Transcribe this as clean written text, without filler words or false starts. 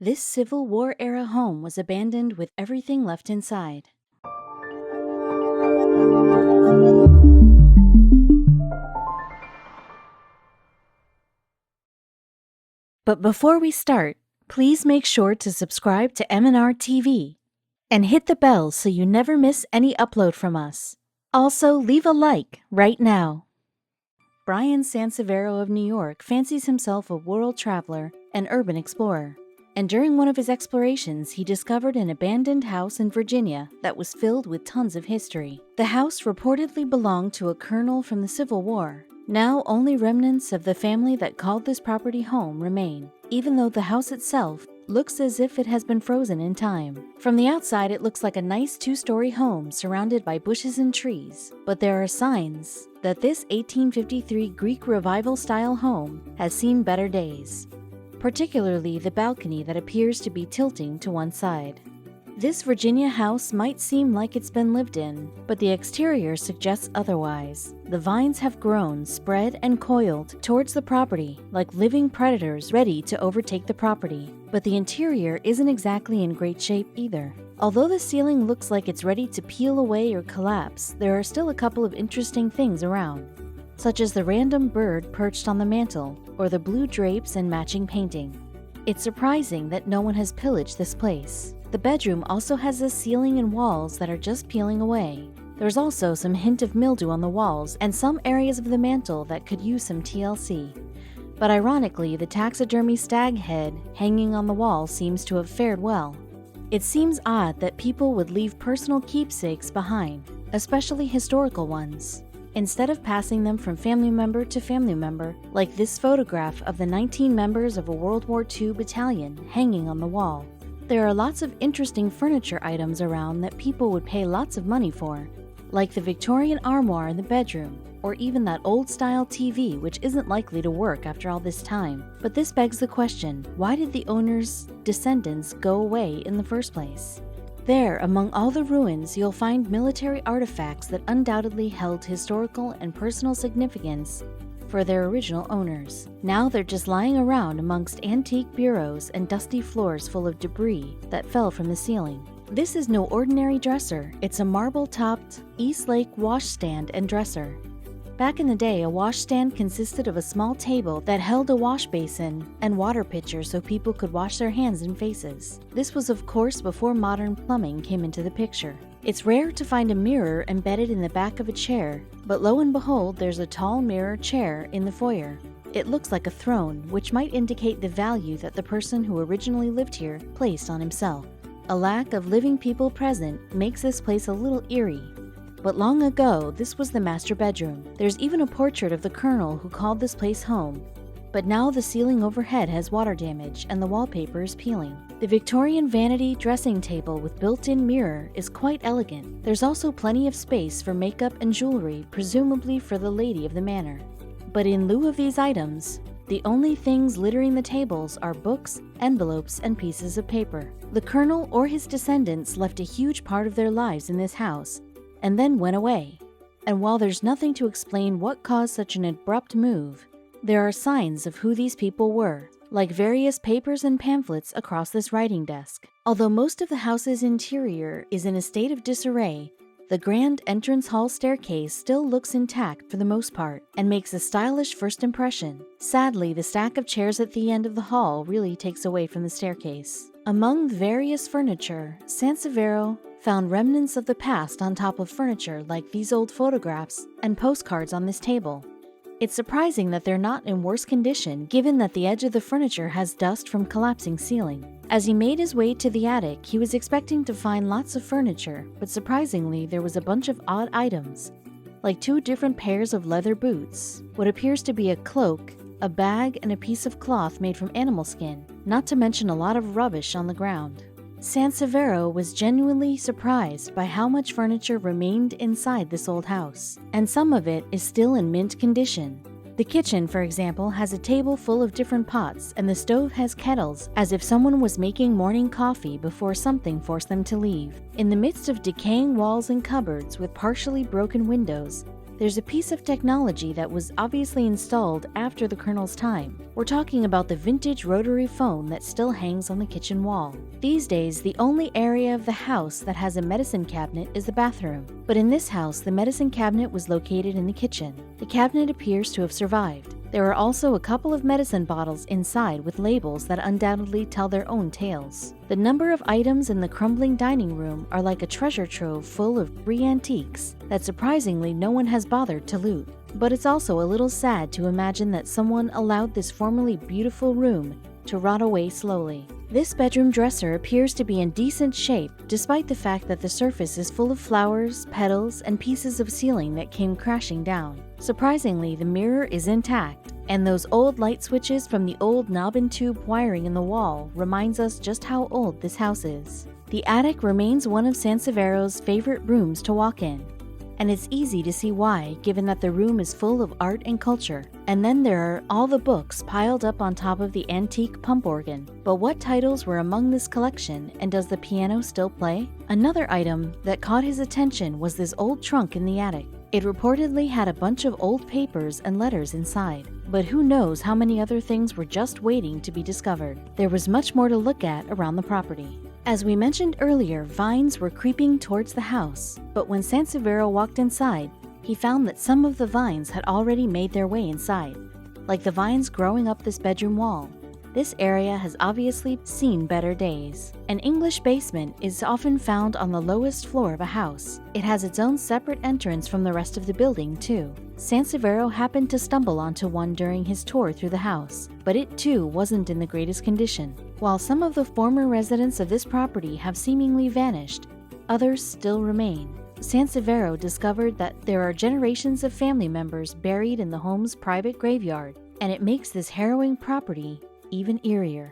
This Civil War-era home was abandoned with everything left inside. But before we start, please make sure to subscribe to M&R TV and hit the bell so you never miss any upload from us. Also, leave a like right now. Bryan Sansivero of New York fancies himself a world traveler and urban explorer. And during one of his explorations, he discovered an abandoned house in Virginia that was filled with tons of history. The house reportedly belonged to a colonel from the Civil War. Now, only remnants of the family that called this property home remain, even though the house itself looks as if it has been frozen in time. From the outside, it looks like a nice two-story home surrounded by bushes and trees, but there are signs that this 1853 Greek Revival-style home has seen better days, particularly the balcony that appears to be tilting to one side. This Virginia house might seem like it's been lived in, but the exterior suggests otherwise. The vines have grown, spread, and coiled towards the property like living predators ready to overtake the property. But the interior isn't exactly in great shape either. Although the ceiling looks like it's ready to peel away or collapse, there are still a couple of interesting things around, such as the random bird perched on the mantel or the blue drapes and matching painting. It's surprising that no one has pillaged this place. The bedroom also has a ceiling and walls that are just peeling away. There's also some hint of mildew on the walls and some areas of the mantel that could use some TLC. But ironically, the taxidermy stag head hanging on the wall seems to have fared well. It seems odd that people would leave personal keepsakes behind, especially historical ones, instead of passing them from family member to family member, like this photograph of the 19 members of a World War II battalion hanging on the wall. There are lots of interesting furniture items around that people would pay lots of money for, like the Victorian armoire in the bedroom, or even that old-style TV which isn't likely to work after all this time. But this begs the question, why did the owner's descendants go away in the first place? There, among all the ruins, you'll find military artifacts that undoubtedly held historical and personal significance for their original owners. Now they're just lying around amongst antique bureaus and dusty floors full of debris that fell from the ceiling. This is no ordinary dresser. It's a marble-topped East Lake washstand and dresser. Back in the day, a washstand consisted of a small table that held a wash basin and water pitcher so people could wash their hands and faces. This was, of course, before modern plumbing came into the picture. It's rare to find a mirror embedded in the back of a chair, but lo and behold, there's a tall mirror chair in the foyer. It looks like a throne, which might indicate the value that the person who originally lived here placed on himself. A lack of living people present makes this place a little eerie. But long ago, this was the master bedroom. There's even a portrait of the colonel who called this place home. But now the ceiling overhead has water damage and the wallpaper is peeling. The Victorian vanity dressing table with built-in mirror is quite elegant. There's also plenty of space for makeup and jewelry, presumably for the lady of the manor. But in lieu of these items, the only things littering the tables are books, envelopes, and pieces of paper. The colonel or his descendants left a huge part of their lives in this house, and then went away. And while there's nothing to explain what caused such an abrupt move, there are signs of who these people were, like various papers and pamphlets across this writing desk. Although most of the house's interior is in a state of disarray, the grand entrance hall staircase still looks intact for the most part and makes a stylish first impression. Sadly, the stack of chairs at the end of the hall really takes away from the staircase. Among the various furniture, Sansivero found remnants of the past on top of furniture like these old photographs and postcards on this table. It's surprising that they're not in worse condition given that the edge of the furniture has dust from collapsing ceiling. As he made his way to the attic, he was expecting to find lots of furniture, but surprisingly there was a bunch of odd items, like 2 different pairs of leather boots, what appears to be a cloak, a bag, and a piece of cloth made from animal skin, not to mention a lot of rubbish on the ground. Sansivero was genuinely surprised by how much furniture remained inside this old house, and some of it is still in mint condition. The kitchen, for example, has a table full of different pots, and the stove has kettles, as if someone was making morning coffee before something forced them to leave. In the midst of decaying walls and cupboards with partially broken windows, there's a piece of technology that was obviously installed after the Colonel's time. We're talking about the vintage rotary phone that still hangs on the kitchen wall. These days, the only area of the house that has a medicine cabinet is the bathroom. But in this house, the medicine cabinet was located in the kitchen. The cabinet appears to have survived. There are also a couple of medicine bottles inside with labels that undoubtedly tell their own tales. The number of items in the crumbling dining room are like a treasure trove full of free antiques that surprisingly no one has bothered to loot. But it's also a little sad to imagine that someone allowed this formerly beautiful room to rot away slowly. This bedroom dresser appears to be in decent shape despite the fact that the surface is full of flowers, petals, and pieces of ceiling that came crashing down. Surprisingly, the mirror is intact, and those old light switches from the old knob and tube wiring in the wall reminds us just how old this house is. The attic remains one of Sansivero's favorite rooms to walk in, and it's easy to see why, given that the room is full of art and culture. And then there are all the books piled up on top of the antique pump organ. But what titles were among this collection, and does the piano still play? Another item that caught his attention was this old trunk in the attic. It reportedly had a bunch of old papers and letters inside, but who knows how many other things were just waiting to be discovered. There was much more to look at around the property. As we mentioned earlier, vines were creeping towards the house, but when Sansivero walked inside, he found that some of the vines had already made their way inside, like the vines growing up this bedroom wall. This area has obviously seen better days. An English basement is often found on the lowest floor of a house. It has its own separate entrance from the rest of the building, too. Sansivero happened to stumble onto one during his tour through the house, but it too wasn't in the greatest condition. While some of the former residents of this property have seemingly vanished, others still remain. Sansivero discovered that there are generations of family members buried in the home's private graveyard, and it makes this harrowing property even eerier.